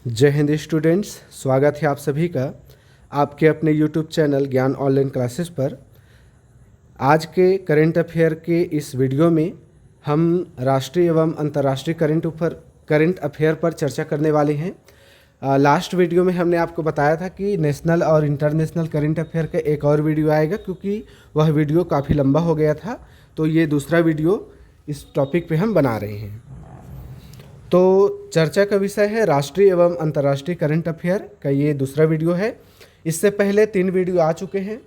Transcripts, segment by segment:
जय हिंद स्टूडेंट्स, स्वागत है आप सभी का आपके अपने यूट्यूब चैनल ज्ञान ऑनलाइन क्लासेस पर। आज के करंट अफेयर के इस वीडियो में हम राष्ट्रीय एवं अंतर्राष्ट्रीय करंट अफेयर पर चर्चा करने वाले हैं। लास्ट वीडियो में हमने आपको बताया था कि नेशनल और इंटरनेशनल करंट अफेयर का एक और वीडियो आएगा, क्योंकि वह वीडियो काफ़ी लंबा हो गया था। तो ये दूसरा वीडियो इस टॉपिक पे हम बना रहे हैं। तो चर्चा का विषय है राष्ट्रीय एवं अंतर्राष्ट्रीय करंट अफेयर का ये दूसरा वीडियो है। इससे पहले 3 वीडियो आ चुके हैं।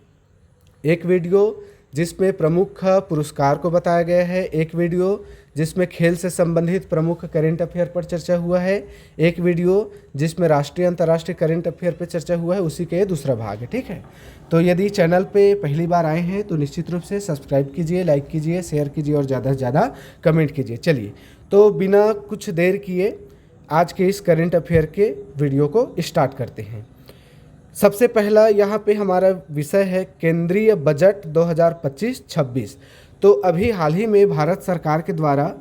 एक वीडियो जिसमें प्रमुख पुरस्कार को बताया गया है, एक वीडियो जिसमें खेल से संबंधित प्रमुख करंट अफेयर पर चर्चा हुआ है, एक वीडियो जिसमें राष्ट्रीय अंतर्राष्ट्रीय करंट अफेयर पर चर्चा हुआ है, उसी का ये दूसरा भाग है। ठीक है, तो यदि चैनल पे पहली बार आए हैं तो निश्चित रूप से सब्सक्राइब कीजिए, लाइक कीजिए, शेयर कीजिए और ज़्यादा से ज़्यादा कमेंट कीजिए। चलिए, तो बिना कुछ देर किए आज के इस करंट अफेयर के वीडियो को स्टार्ट करते हैं। सबसे पहला यहाँ पे हमारा विषय है केंद्रीय बजट 2025-26। तो अभी हाल ही में भारत सरकार के द्वारा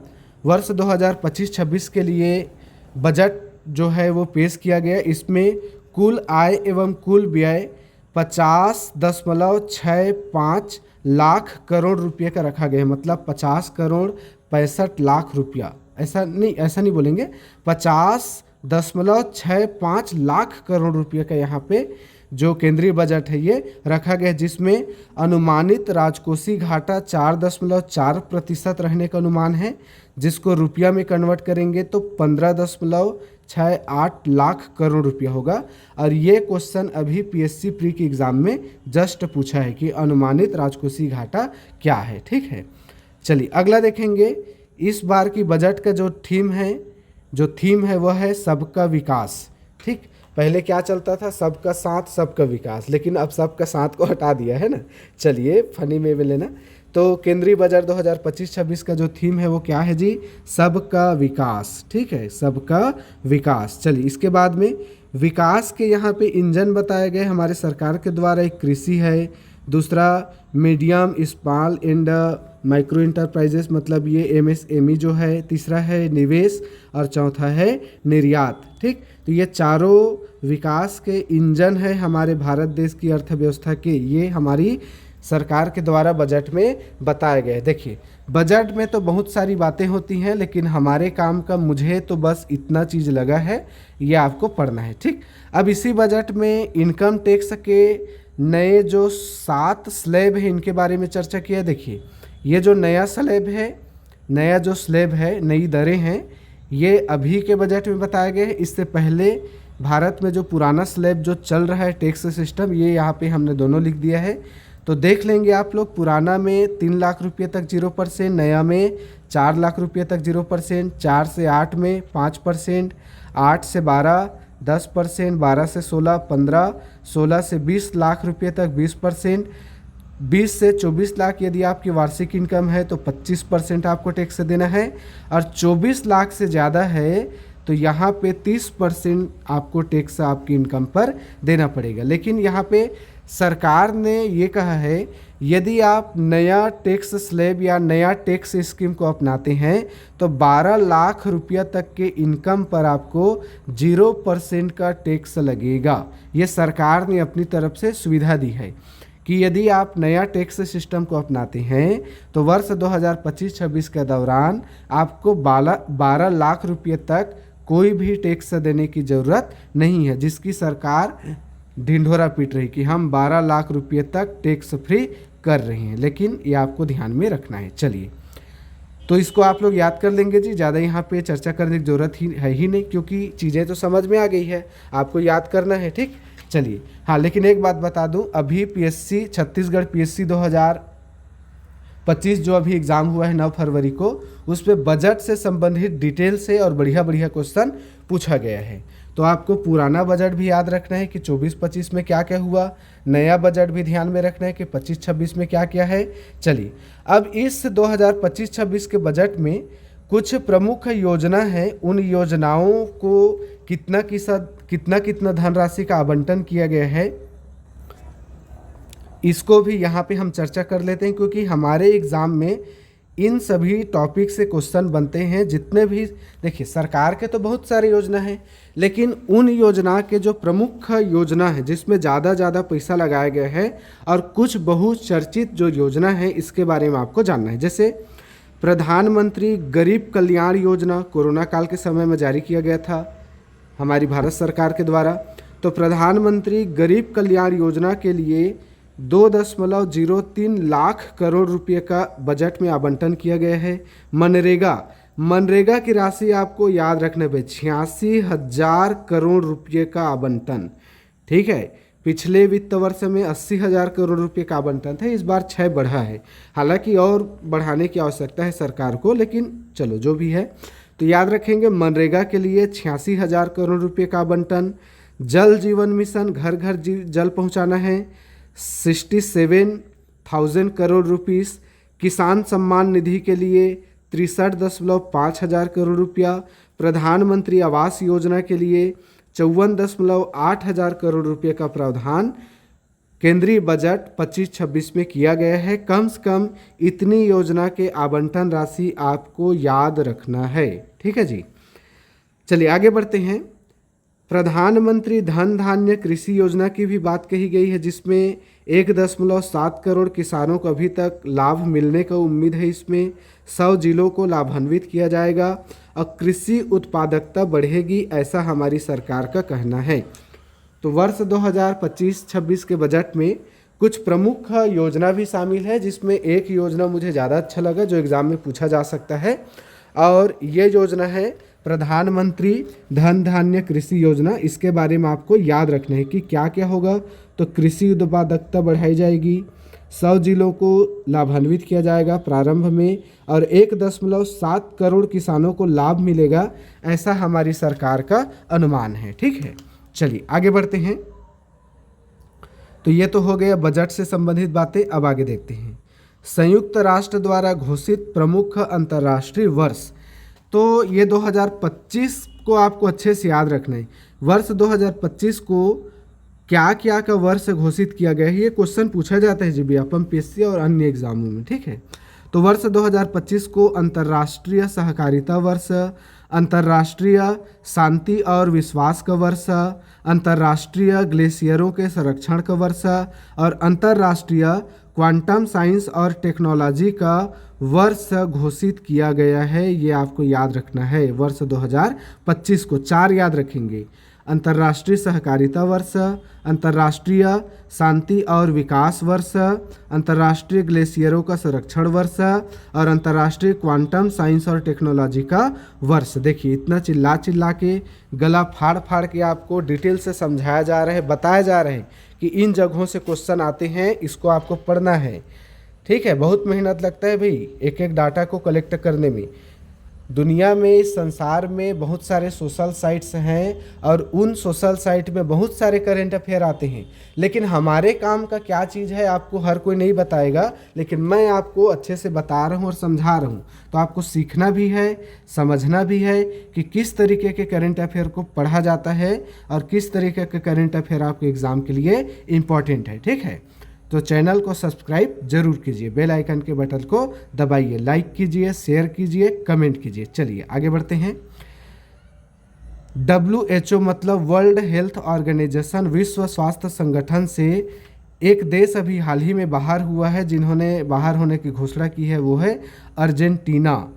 वर्ष 2025-26 के लिए बजट जो है वो पेश किया गया। इसमें कुल आय एवं कुल व्यय 50.65 लाख करोड़ रुपये का रखा गया है। मतलब 50 करोड़ 65 लाख रुपया, ऐसा नहीं बोलेंगे, 50.65 लाख करोड़ रुपये का यहाँ पे जो केंद्रीय बजट है ये रखा गया, जिसमें अनुमानित राजकोषीय घाटा 4.4% रहने का अनुमान है, जिसको रुपया में कन्वर्ट करेंगे तो 15.68 लाख करोड़ रुपया होगा। और ये क्वेश्चन अभी पीएससी प्री के एग्ज़ाम में जस्ट पूछा है कि अनुमानित राजकोषीय घाटा क्या है। ठीक है, चलिए अगला देखेंगे। इस बार की बजट का जो थीम है वह है सबका विकास। ठीक, पहले क्या चलता था, सबका साथ सबका विकास, लेकिन अब सबका साथ को हटा दिया है ना। चलिए फनी में लेना। तो केंद्रीय बजट 2025-26 का जो थीम है वो क्या है जी, सबका विकास। ठीक है, सबका विकास। चलिए इसके बाद में विकास के यहाँ पे इंजन बताए गए हमारे सरकार के द्वारा। एक कृषि है, दूसरा medium small and micro enterprises, मतलब ये एमएसएमई जो है, तीसरा है निवेश और चौथा है निर्यात। ठीक, तो ये चारों विकास के इंजन है हमारे भारत देश की अर्थव्यवस्था के। ये हमारी सरकार के द्वारा बजट में बताए गए। देखिए, बजट में तो बहुत सारी बातें होती हैं, लेकिन हमारे काम का मुझे तो बस इतना चीज़ लगा है, ये आपको पढ़ना है। ठीक, अब इसी बजट में इनकम टैक्स के नए जो 7 स्लैब है इनके बारे में चर्चा किया। देखिए, ये जो नया स्लैब है, नई दरें हैं, ये अभी के बजट में बताया गया है। इससे पहले भारत में जो पुराना स्लैब जो चल रहा है टैक्स सिस्टम, ये यहाँ पे हमने दोनों लिख दिया है। तो देख लेंगे आप लोग, पुराना में 3 लाख रुपये तक 0%, नया में 4 लाख रुपये तक 0%, 4 से 8 में 5%, 8 से 12 10%, 12 से 16 15, 16 से 20 लाख रुपये तक 20%, 20 से 24 लाख यदि आपकी वार्षिक इनकम है तो 25% आपको टैक्स देना है, और 24 लाख से ज़्यादा है तो यहाँ पे 30% आपको टैक्स आपकी इनकम पर देना पड़ेगा। लेकिन यहाँ पे सरकार ने ये कहा है, यदि आप नया टैक्स स्लैब या नया टैक्स स्कीम को अपनाते हैं तो 12 लाख रुपया तक के इनकम पर आपको 0% का टैक्स लगेगा। ये सरकार ने अपनी तरफ से सुविधा दी है कि यदि आप नया टैक्स सिस्टम को अपनाते हैं तो वर्ष 2025-26 के दौरान आपको 12 लाख रुपये तक कोई भी टैक्स देने की ज़रूरत नहीं है, जिसकी सरकार ढिंढोरा पीट रही कि हम 12 लाख रुपये तक टैक्स फ्री कर रहे हैं। लेकिन ये आपको ध्यान में रखना है। चलिए, तो इसको आप लोग याद कर लेंगे जी, ज़्यादा यहाँ पे चर्चा करने की ज़रूरत ही नहीं, क्योंकि चीज़ें तो समझ में आ गई है, आपको याद करना है। ठीक, चलिए हाँ, लेकिन एक बात बता दूं, अभी पीएससी छत्तीसगढ़ पीएससी 2025 जो अभी एग्ज़ाम हुआ है 9 फरवरी को, उस पर बजट से संबंधित डिटेल से और बढ़िया क्वेश्चन पूछा गया है। तो आपको पुराना बजट भी याद रखना है कि 24-25 में क्या क्या हुआ, नया बजट भी ध्यान में रखना है कि 25-26 में क्या क्या है। चलिए, अब इस 2025-26 के बजट में कुछ प्रमुख योजना है, उन योजनाओं को कितना धनराशि का आवंटन किया गया है, इसको भी यहाँ पे हम चर्चा कर लेते हैं, क्योंकि हमारे एग्ज़ाम में इन सभी टॉपिक से क्वेश्चन बनते हैं। जितने भी देखिए सरकार के तो बहुत सारी योजना हैं, लेकिन उन योजना के जो प्रमुख योजना है जिसमें ज़्यादा पैसा लगाया गया है और कुछ बहुचर्चित जो योजना है इसके बारे में आपको जानना है। जैसे प्रधानमंत्री गरीब कल्याण योजना कोरोना काल के समय में जारी किया गया था हमारी भारत सरकार के द्वारा। तो प्रधानमंत्री गरीब कल्याण योजना के लिए 2.03 लाख करोड़ रुपए का बजट में आवंटन किया गया है। मनरेगा की राशि आपको याद रखने पे 86,000 करोड़ रुपए का आवंटन, ठीक है। पिछले वित्त वर्ष में 80,000 करोड़ रुपए का आवंटन था, इस बार 6 बढ़ा है। हालांकि और बढ़ाने की आवश्यकता है सरकार को, लेकिन चलो जो भी है। तो याद रखेंगे मनरेगा के लिए 86,000 करोड़ रुपए का आवंटन। जल जीवन मिशन घर घर जल पहुंचाना है, 67,000 करोड़ रुपीस। किसान सम्मान निधि के लिए 63.5 हजार करोड़ रुपया। प्रधानमंत्री आवास योजना के लिए 54.8 हजार करोड़ रुपये का प्रावधान केंद्रीय बजट 25-26 में किया गया है। कम से कम इतनी योजना के आवंटन राशि आपको याद रखना है, ठीक है जी। चलिए आगे बढ़ते हैं। प्रधानमंत्री धन धान्य कृषि योजना की भी बात कही गई है, जिसमें 1.7 करोड़ किसानों को अभी तक लाभ मिलने का उम्मीद है। इसमें 100 जिलों को लाभान्वित किया जाएगा और कृषि उत्पादकता बढ़ेगी, ऐसा हमारी सरकार का कहना है। तो वर्ष 2025-26 के बजट में कुछ प्रमुख योजना भी शामिल है, जिसमें एक योजना मुझे ज़्यादा अच्छा लगा जो एग्ज़ाम में पूछा जा सकता है, और ये योजना है प्रधानमंत्री धन धान्य कृषि योजना। इसके बारे में आपको याद रखना है कि क्या क्या होगा। तो कृषि उत्पादकता बढ़ाई जाएगी, 100 जिलों को लाभान्वित किया जाएगा प्रारंभ में, और 1.7 करोड़ किसानों को लाभ मिलेगा, ऐसा हमारी सरकार का अनुमान है, ठीक है। चलिए आगे बढ़ते हैं। तो ये तो हो गया बजट से संबंधित बातें। अब आगे देखते हैं संयुक्त राष्ट्र द्वारा घोषित प्रमुख अंतर्राष्ट्रीय वर्ष। तो ये 2025 को आपको अच्छे से याद रखना है। वर्ष 2025 को क्या क्या का वर्ष घोषित किया गया है, ये क्वेश्चन पूछा जाता है जीबीएफ, पीएससी और अन्य एग्जामों में, ठीक है। तो वर्ष 2025 को अंतर्राष्ट्रीय सहकारिता वर्ष, अंतर्राष्ट्रीय शांति और विश्वास का वर्ष, अंतर्राष्ट्रीय ग्लेशियरों के संरक्षण का वर्ष और अंतर्राष्ट्रीय क्वांटम साइंस और टेक्नोलॉजी का वर्ष घोषित किया गया है। ये आपको याद रखना है। वर्ष 2025 को 4 याद रखेंगे: अंतर्राष्ट्रीय सहकारिता वर्ष, अंतर्राष्ट्रीय शांति और विकास वर्ष, अंतर्राष्ट्रीय ग्लेशियरों का संरक्षण वर्ष और अंतर्राष्ट्रीय क्वांटम साइंस और टेक्नोलॉजी का वर्ष। देखिए इतना चिल्ला के गला फाड़ के आपको डिटेल से समझाया जा रहा है, बताया जा रहा है कि इन जगहों से क्वेश्चन आते हैं, इसको आपको पढ़ना है, ठीक है। बहुत मेहनत लगता है भाई एक एक डाटा को कलेक्ट करने में। दुनिया में, इस संसार में बहुत सारे सोशल साइट्स हैं और उन सोशल साइट में बहुत सारे करंट अफेयर आते हैं, लेकिन हमारे काम का क्या चीज़ है आपको हर कोई नहीं बताएगा, लेकिन मैं आपको अच्छे से बता रहा हूँ और समझा रहा हूँ। तो आपको सीखना भी है, समझना भी है कि किस तरीके के करंट अफेयर को पढ़ा जाता है और किस तरीके के करंट अफेयर आपके एग्ज़ाम के लिए इम्पॉर्टेंट है, ठीक है। तो चैनल को सब्सक्राइब जरूर कीजिए, बेल आइकन के बटन को दबाइए, लाइक कीजिए, शेयर कीजिए, कमेंट कीजिए। चलिए आगे बढ़ते हैं। WHO मतलब वर्ल्ड हेल्थ ऑर्गेनाइजेशन, विश्व स्वास्थ्य संगठन से एक देश अभी हाल ही में बाहर हुआ है, जिन्होंने बाहर होने की घोषणा की है, वो है अर्जेंटीना।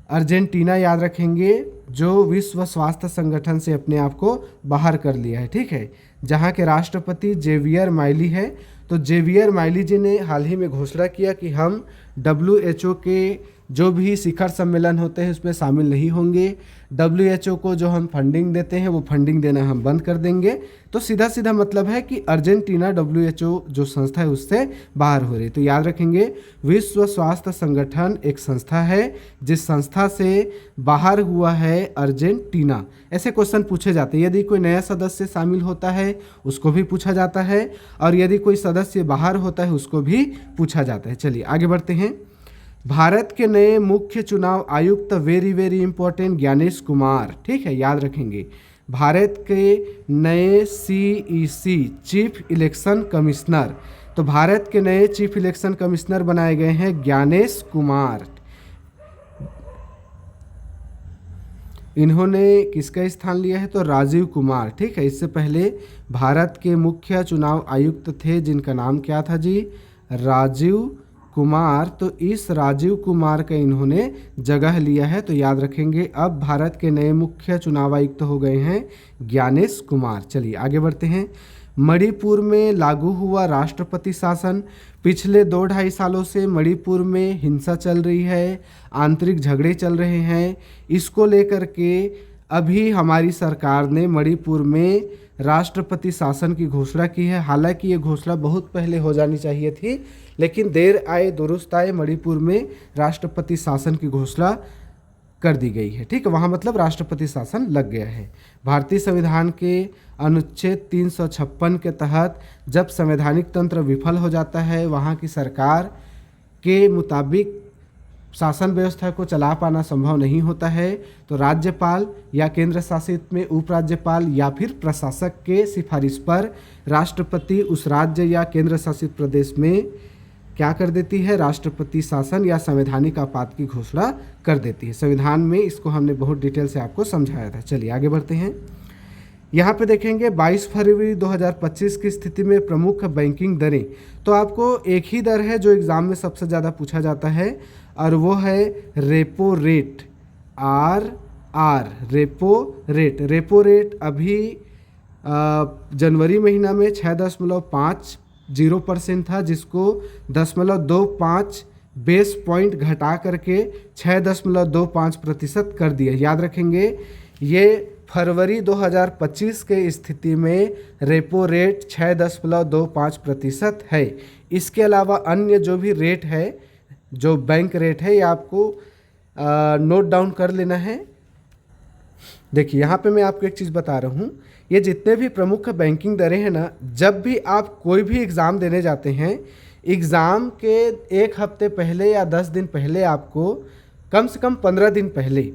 अर्जेंटीना याद रखेंगे, जो विश्व स्वास्थ्य संगठन से अपने आप को बाहर कर लिया है, ठीक है। जहाँ के राष्ट्रपति जेवियर माइली है। तो जेवियर माइली जी ने हाल ही में घोषणा किया कि हम WHO के जो भी शिखर सम्मेलन होते हैं उसमें शामिल नहीं होंगे। WHO को जो हम फंडिंग देते हैं वो फंडिंग देना हम बंद कर देंगे। तो सीधा सीधा मतलब है कि अर्जेंटीना WHO जो संस्था है उससे बाहर हो रही। तो याद रखेंगे, विश्व स्वास्थ्य संगठन एक संस्था है जिस संस्था से बाहर हुआ है अर्जेंटीना। ऐसे क्वेश्चन पूछे जाते हैं। यदि कोई नया सदस्य शामिल होता है उसको भी पूछा जाता है, और यदि कोई सदस्य बाहर होता है उसको भी पूछा जाता है। चलिए आगे बढ़ते हैं। भारत के नए मुख्य चुनाव आयुक्त, वेरी इंपॉर्टेंट, ज्ञानेश कुमार, ठीक है, याद रखेंगे। भारत के नए CEC चीफ इलेक्शन कमिश्नर, तो भारत के नए चीफ इलेक्शन कमिश्नर बनाए गए हैं ज्ञानेश कुमार। इन्होंने किसका स्थान लिया है? तो राजीव कुमार, ठीक है। इससे पहले भारत के मुख्य चुनाव आयुक्त थे जिनका नाम क्या था जी? राजीव कुमार। तो इस राजीव कुमार का इन्होंने जगह लिया है। तो याद रखेंगे, अब भारत के नए मुख्य चुनाव आयुक्त हो गए हैं ज्ञानेश कुमार। चलिए आगे बढ़ते हैं। मणिपुर में लागू हुआ राष्ट्रपति शासन। पिछले 2-2.5 सालों से मणिपुर में हिंसा चल रही है, आंतरिक झगड़े चल रहे हैं। इसको लेकर के अभी हमारी सरकार ने मणिपुर में राष्ट्रपति शासन की घोषणा की है। हालांकि ये घोषणा बहुत पहले हो जानी चाहिए थी, लेकिन देर आए दुरुस्त आए, मणिपुर में राष्ट्रपति शासन की घोषणा कर दी गई है, ठीक है। वहाँ मतलब राष्ट्रपति शासन लग गया है। भारतीय संविधान के अनुच्छेद 356 के तहत जब संवैधानिक तंत्र विफल हो जाता है, वहाँ की सरकार के मुताबिक शासन व्यवस्था को चला पाना संभव नहीं होता है, तो राज्यपाल या केंद्र शासित में उपराज्यपाल या फिर प्रशासक के सिफारिश पर राष्ट्रपति उस राज्य या केंद्र शासित प्रदेश में क्या कर देती है? राष्ट्रपति शासन या संवैधानिक आपात की घोषणा कर देती है। संविधान में इसको हमने बहुत डिटेल से आपको समझाया था। चलिए आगे बढ़ते हैं। यहाँ पे देखेंगे 22 फरवरी 2025 की स्थिति में प्रमुख बैंकिंग दरें। तो आपको एक ही दर है जो एग्ज़ाम में सबसे ज़्यादा पूछा जाता है, और वो है repo rate, RR, repo rate. Repo rate अभी जनवरी महीना में 6.50% था, जिसको 0.25 बेस पॉइंट घटा करके 6.25% कर दिया। याद रखेंगे, ये फरवरी 2025 के स्थिति में रेपो रेट 6.25% है। इसके अलावा अन्य जो भी रेट है, जो बैंक रेट है, ये आपको नोट डाउन कर लेना है। देखिए यहाँ पे मैं आपको एक चीज़ बता रहा हूँ, ये जितने भी प्रमुख बैंकिंग दरें हैं ना, जब भी आप कोई भी एग्ज़ाम देने जाते हैं, एग्ज़ाम के 1 हफ्ते पहले या 10 दिन पहले, आपको कम से कम 15 दिन पहले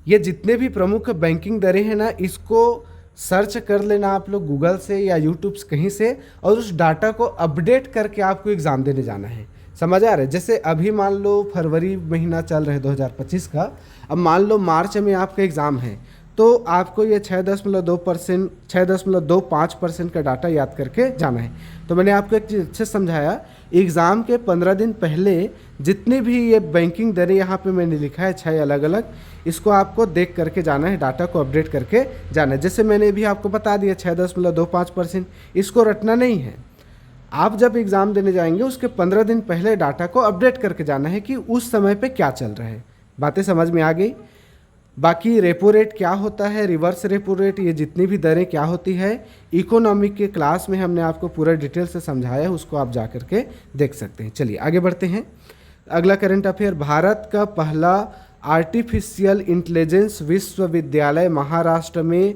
ये जितने भी प्रमुख बैंकिंग दरें हैं ना, इसको सर्च कर लेना आप लोग गूगल से या यूट्यूब से कहीं से, और उस डाटा को अपडेट करके आपको एग्ज़ाम देने जाना है। समझ आ रहा है? जैसे अभी मान लो फरवरी महीना चल रहा है 2025 का, अब मान लो मार्च में आपका एग्ज़ाम है, तो आपको ये 6.25% का डाटा याद करके जाना है। तो मैंने आपको एक चीज़ अच्छे समझाया, एग्ज़ाम के 15 दिन पहले जितनी भी ये बैंकिंग दरें यहाँ पे मैंने लिखा है 6 अलग अलग, इसको आपको देख करके जाना है, डाटा को अपडेट करके जाना है। जैसे मैंने भी आपको बता दिया 6.25%, इसको रटना नहीं है। आप जब एग्ज़ाम देने जाएंगे उसके 15 दिन पहले डाटा को अपडेट करके जाना है कि उस समय पे क्या चल रहा है। बातें समझ में आ गई? बाकी रेपो रेट क्या होता है, रिवर्स रेपो रेट, ये जितनी भी दरें क्या होती है, इकोनॉमिक के क्लास में हमने आपको पूरा डिटेल से समझाया है, उसको आप जा करके देख सकते हैं। चलिए आगे बढ़ते हैं। अगला करंट अफेयर, भारत का पहला आर्टिफिशियल इंटेलिजेंस विश्वविद्यालय महाराष्ट्र में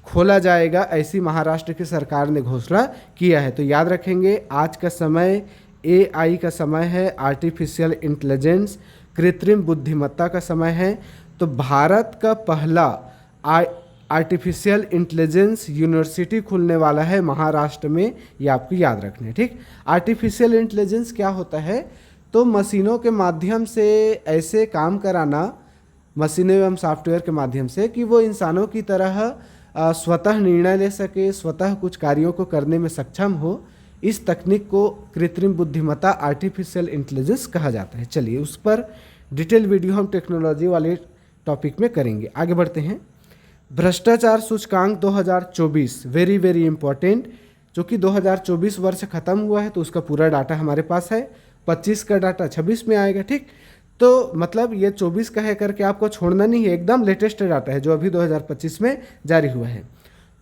खोला जाएगा, ऐसी महाराष्ट्र की सरकार ने घोषणा किया है। तो याद रखेंगे, आज का समय AI का समय है, आर्टिफिशियल इंटेलिजेंस, कृत्रिम बुद्धिमत्ता का समय है। तो भारत का पहला आर्टिफिशियल इंटेलिजेंस यूनिवर्सिटी खुलने वाला है महाराष्ट्र में, ये आपको याद रखना है, ठीक। आर्टिफिशियल इंटेलिजेंस क्या होता है? तो मशीनों के माध्यम से ऐसे काम कराना, मशीनें एवं सॉफ्टवेयर के माध्यम से, कि वो इंसानों की तरह स्वतः निर्णय ले सके, स्वतः कुछ कार्यों को करने में सक्षम हो। इस तकनीक को कृत्रिम बुद्धिमत्ता, आर्टिफिशियल इंटेलिजेंस कहा जाता है। चलिए उस पर डिटेल वीडियो हम टेक्नोलॉजी वाले टॉपिक में करेंगे। आगे बढ़ते हैं। भ्रष्टाचार सूचकांक 2024, वेरी वेरी इंपॉर्टेंट, जो कि 2024 वर्ष खत्म हुआ है, तो उसका पूरा डाटा हमारे पास है। 25 का डाटा 26 में आएगा, ठीक। तो मतलब ये 24 का है करके आपको छोड़ना नहीं है, एकदम लेटेस्ट डाटा है जो अभी 2025 में जारी हुआ है।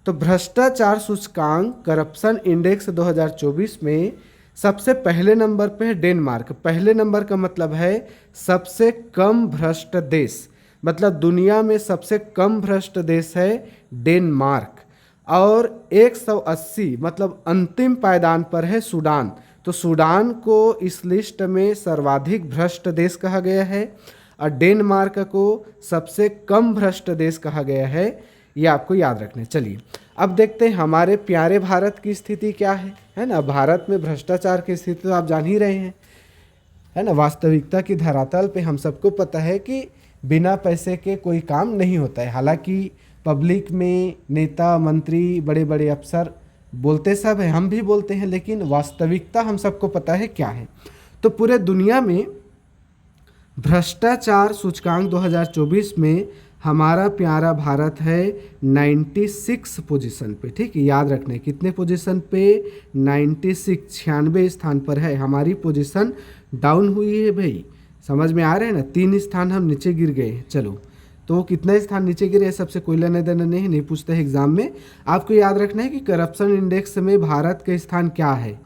तो भ्रष्टाचार सूचकांक, करप्शन इंडेक्स 2024 में सबसे पहले नंबर पे है डेनमार्क। पहले नंबर का मतलब है सबसे कम भ्रष्ट देश, मतलब दुनिया में सबसे कम भ्रष्ट देश है डेनमार्क। और 180 मतलब अंतिम पायदान पर है सूडान। तो सूडान को इस लिस्ट में सर्वाधिक भ्रष्ट देश कहा गया है, और डेनमार्क को सबसे कम भ्रष्ट देश कहा गया है। ये आपको याद रखना है। चलिए अब देखते हैं हमारे प्यारे भारत की स्थिति क्या है ना। भारत में भ्रष्टाचार की स्थिति तो आप जान ही रहे हैं, है ना। वास्तविकता की धरातल पे हम सबको पता है कि बिना पैसे के कोई काम नहीं होता है। हालांकि पब्लिक में नेता मंत्री बड़े बड़े अफसर बोलते सब है, हम भी बोलते हैं, लेकिन वास्तविकता हम सबको पता है क्या है। तो पूरे दुनिया में भ्रष्टाचार सूचकांक 2024 में हमारा प्यारा भारत है 96 पोजीशन पे। ठीक है, याद रखना है कितने पोजीशन पे, 96 स्थान पर है। हमारी पोजीशन डाउन हुई है भाई, समझ में आ रहे हैं ना, 3 स्थान हम नीचे गिर गए हैं। चलो, तो कितना स्थान नीचे गिरे सबसे कोई लेना देना नहीं है, नहीं पूछते हैं एग्जाम में। आपको याद रखना है कि करप्शन इंडेक्स में भारत का स्थान क्या है,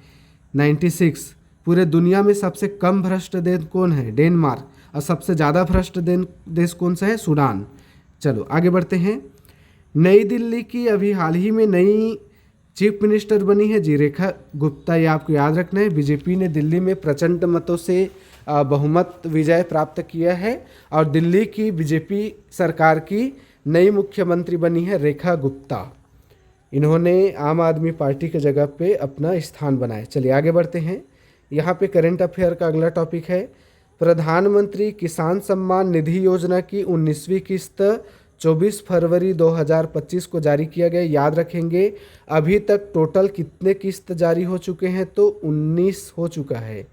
96। पूरे दुनिया में सबसे कम भ्रष्ट देश कौन है, डेनमार्क। और सबसे ज़्यादा भ्रष्ट देश कौन सा है, सूडान। चलो आगे बढ़ते हैं। नई दिल्ली की अभी हाल ही में नई चीफ मिनिस्टर बनी है जी, रेखा गुप्ता। ये आपको याद रखना है। बीजेपी ने दिल्ली में प्रचंड मतों से बहुमत विजय प्राप्त किया है और दिल्ली की बीजेपी सरकार की नई मुख्यमंत्री बनी है रेखा गुप्ता। इन्होंने आम आदमी पार्टी की जगह पे अपना स्थान बनाया। चलिए आगे बढ़ते हैं। यहाँ पे करंट अफेयर का अगला टॉपिक है, प्रधानमंत्री किसान सम्मान निधि योजना की 19वीं किस्त 24 फरवरी 2025 को जारी किया गया। याद रखेंगे अभी तक टोटल कितने किस्त जारी हो चुके हैं, तो 19 हो चुका है।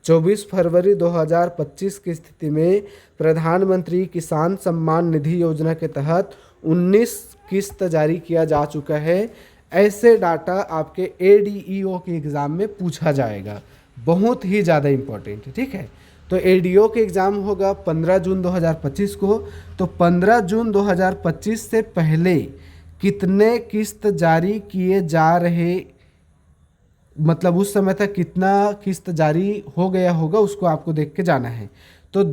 24 फरवरी 2025 की स्थिति में प्रधानमंत्री किसान सम्मान निधि योजना के तहत 19 किस्त जारी किया जा चुका है। ऐसे डाटा आपके ADEO के एग्ज़ाम में पूछा जाएगा, बहुत ही ज़्यादा इम्पोर्टेंट है। ठीक है, तो ADO के एग्ज़ाम होगा 15 जून 2025 को। तो 15 जून 2025 से पहले कितने किस्त जारी किए जा रहे, मतलब उस समय तक कितना किस्त जारी हो गया होगा, उसको आपको देख के जाना है। तो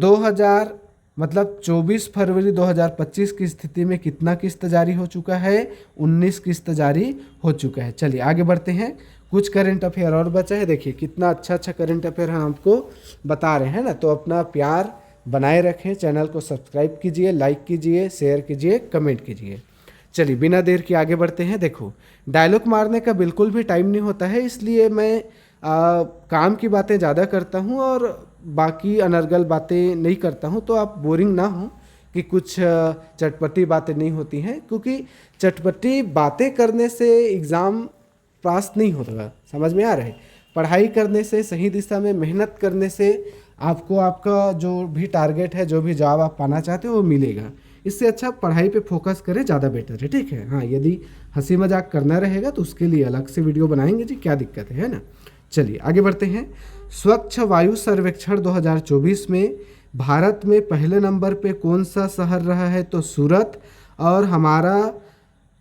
24 फरवरी 2025 की स्थिति में कितना किस्त जारी हो चुका है, 19 किस्त जारी हो चुका है। चलिए आगे बढ़ते हैं। कुछ करंट अफेयर और बचा है, देखिए कितना अच्छा अच्छा करंट अफेयर हम आपको बता रहे हैं ना। तो अपना प्यार बनाए रखें, चैनल को सब्सक्राइब कीजिए, लाइक कीजिए, शेयर कीजिए, कमेंट कीजिए। चलिए बिना देर के आगे बढ़ते हैं। देखो, डायलॉग मारने का बिल्कुल भी टाइम नहीं होता है, इसलिए मैं काम की बातें ज़्यादा करता हूँ और बाकी अनर्गल बातें नहीं करता हूँ। तो आप बोरिंग ना हो कि कुछ चटपटी बातें नहीं होती हैं, क्योंकि चटपटी बातें करने से एग्ज़ाम पास नहीं होता। समझ में आ रहा है, पढ़ाई करने से, सही दिशा में मेहनत करने से आपको आपका जो भी टारगेट है, जो भी जॉब आप पाना चाहते हो वो मिलेगा। इससे अच्छा पढ़ाई पे फोकस करें, ज़्यादा बेटर है। ठीक है, हाँ, यदि हंसी मजाक करना रहेगा तो उसके लिए अलग से वीडियो बनाएंगे जी, क्या दिक्कत है ना। चलिए आगे बढ़ते हैं। स्वच्छ वायु सर्वेक्षण 2024 में भारत में पहले नंबर पे कौन सा शहर रहा है, तो सूरत। और हमारा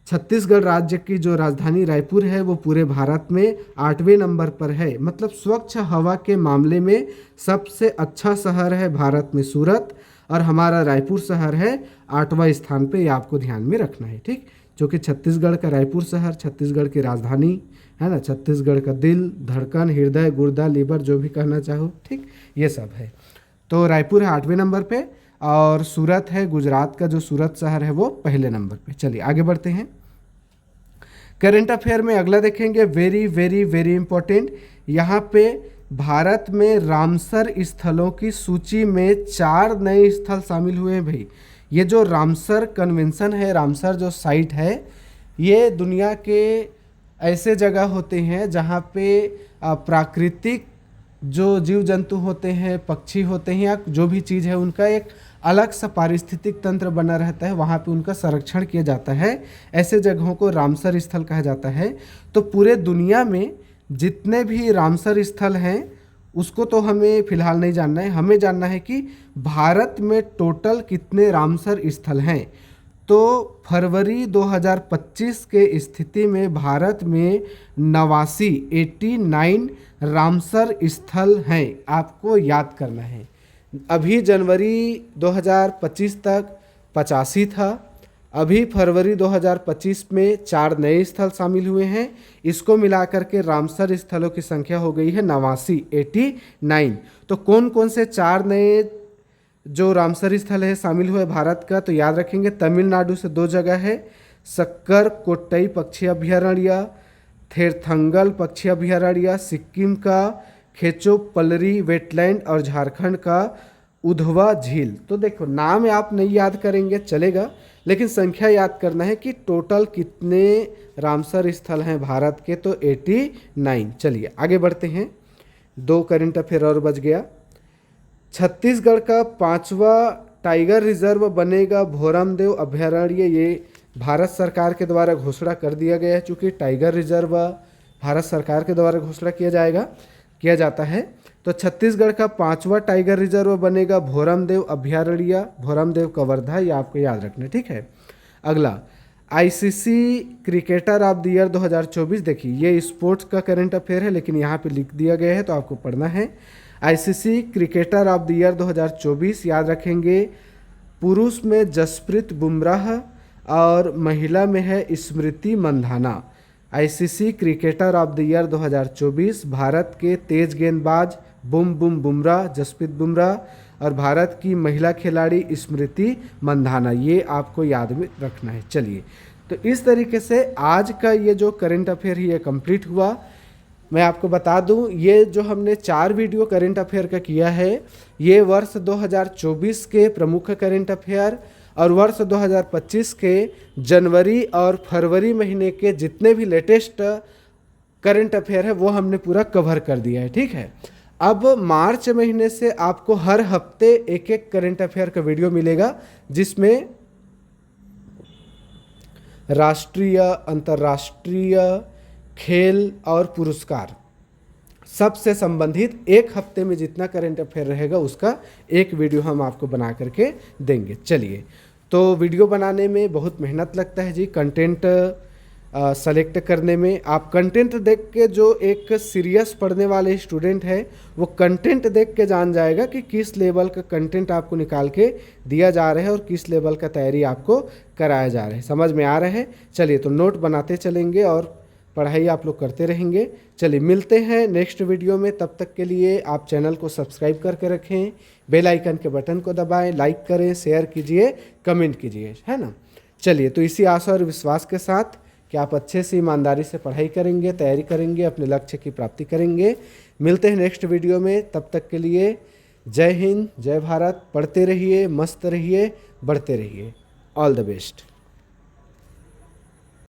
छत्तीसगढ़ राज्य की जो राजधानी रायपुर है वो पूरे भारत में 8वें नंबर पर है। मतलब स्वच्छ हवा के मामले में सबसे अच्छा शहर है भारत में सूरत, और हमारा रायपुर शहर है 8वां स्थान पे। ये आपको ध्यान में रखना है। ठीक, जो कि छत्तीसगढ़ का रायपुर शहर छत्तीसगढ़ की राजधानी है ना, छत्तीसगढ़ का दिल, धड़कन, हृदय, गुर्दा, लीवर, जो भी कहना चाहो, ठीक, ये सब है। तो रायपुर है 8वें नंबर पे और सूरत है, गुजरात का जो सूरत शहर है वो पहले नंबर पे। चलिए आगे बढ़ते हैं। करंट अफेयर में अगला देखेंगे, वेरी वेरी वेरी इंपॉर्टेंट। यहाँ पे भारत में रामसर स्थलों की सूची में 4 नए स्थल शामिल हुए हैं भाई। ये जो रामसर कन्वेंशन है, रामसर जो साइट है, ये दुनिया के ऐसे जगह होते हैं जहाँ पे प्राकृतिक जो जीव जंतु होते हैं, पक्षी होते हैं या जो भी चीज़ है, उनका एक अलग सा पारिस्थितिक तंत्र बना रहता है, वहाँ पे उनका संरक्षण किया जाता है। ऐसे जगहों को रामसर स्थल कहा जाता है। तो पूरे दुनिया में जितने भी रामसर स्थल हैं उसको तो हमें फिलहाल नहीं जानना है, हमें जानना है कि भारत में टोटल कितने रामसर स्थल हैं। तो फरवरी 2025 के स्थिति में भारत में 89 रामसर स्थल हैं, आपको याद करना है। अभी जनवरी 2025 तक 85 था, अभी फरवरी 2025 में 4 नए स्थल शामिल हुए हैं। इसको मिलाकर के रामसर स्थलों की संख्या हो गई है 89। तो कौन कौन से 4 नए जो रामसर स्थल है शामिल हुए भारत का, तो याद रखेंगे तमिलनाडु से 2 जगह है, सक्कर कोट्टई पक्षी अभयारण्य, थेरथंगल पक्षी अभयारण्य, सिक्किम का खेचोपल्लरी वेटलैंड और झारखंड का उधवा झील। तो देखो नाम आप नहीं याद करेंगे चलेगा, लेकिन संख्या याद करना है कि टोटल कितने रामसर स्थल हैं भारत के, तो 89। चलिए आगे बढ़ते हैं, 2 करंट अफेयर और बच गया। छत्तीसगढ़ का 5वां टाइगर रिजर्व बनेगा भोरमदेव अभयारण्य। ये भारत सरकार के द्वारा घोषणा कर दिया गया है, चूँकि टाइगर रिजर्व भारत सरकार के द्वारा घोषणा किया जाता है। तो छत्तीसगढ़ का 5वां टाइगर रिजर्व बनेगा भोरमदेव अभयारण्य, भोरमदेव कवर्धा, ये आपको याद रखना है, ठीक है। अगला ICC cricketer of the year 2024। देखिए ये स्पोर्ट्स का करंट अफेयर है, लेकिन यहाँ पे लिख दिया गया है तो आपको पढ़ना है। ICC cricketer of the year 2024 याद रखेंगे, पुरुष में जसप्रीत बुमराह और महिला में है Smriti Mandhana. ICC cricketer of the year 2024 Bharat के तेज गेंदबाज बुम बुमराह, जसप्रीत बुमराह, और भारत की महिला खिलाड़ी स्मृति मंधाना, ये आपको याद में रखना है। चलिए तो इस तरीके से आज का ये जो करंट अफेयर है ये कंप्लीट हुआ। मैं आपको बता दूं, ये जो हमने 4 वीडियो करंट अफेयर का किया है, ये वर्ष 2024 के प्रमुख करंट अफेयर और वर्ष 2025 के जनवरी और फरवरी महीने के जितने भी लेटेस्ट करंट अफेयर है वो हमने पूरा कवर कर दिया है, ठीक है। अब मार्च महीने से आपको हर हफ्ते एक एक करंट अफेयर का वीडियो मिलेगा, जिसमें राष्ट्रीय, अंतर्राष्ट्रीय, खेल और पुरस्कार सबसे संबंधित एक हफ्ते में जितना करंट अफेयर रहेगा उसका एक वीडियो हम आपको बना करके देंगे। चलिए, तो वीडियो बनाने में बहुत मेहनत लगता है जी, कंटेंट सेलेक्ट करने में। आप कंटेंट देख के, जो एक सीरियस पढ़ने वाले स्टूडेंट है वो कंटेंट देख के जान जाएगा कि किस लेवल का कंटेंट आपको निकाल के दिया जा रहा है और किस लेवल का तैयारी आपको कराया जा रहा है। समझ में आ रहा है? चलिए, तो नोट बनाते चलेंगे और पढ़ाई आप लोग करते रहेंगे। चलिए मिलते हैं नेक्स्ट वीडियो में, तब तक के लिए आप चैनल को सब्सक्राइब करके रखें, बेल आइकन के बटन को दबाएं, लाइक करें, शेयर कीजिए, कमेंट कीजिए, है ना। चलिए, तो इसी आशा और विश्वास के साथ कि आप अच्छे से ईमानदारी से पढ़ाई करेंगे, तैयारी करेंगे, अपने लक्ष्य की प्राप्ति करेंगे। मिलते हैं नेक्स्ट वीडियो में, तब तक के लिए जय हिंद, जय भारत। पढ़ते रहिए, मस्त रहिए, बढ़ते रहिए। All the best.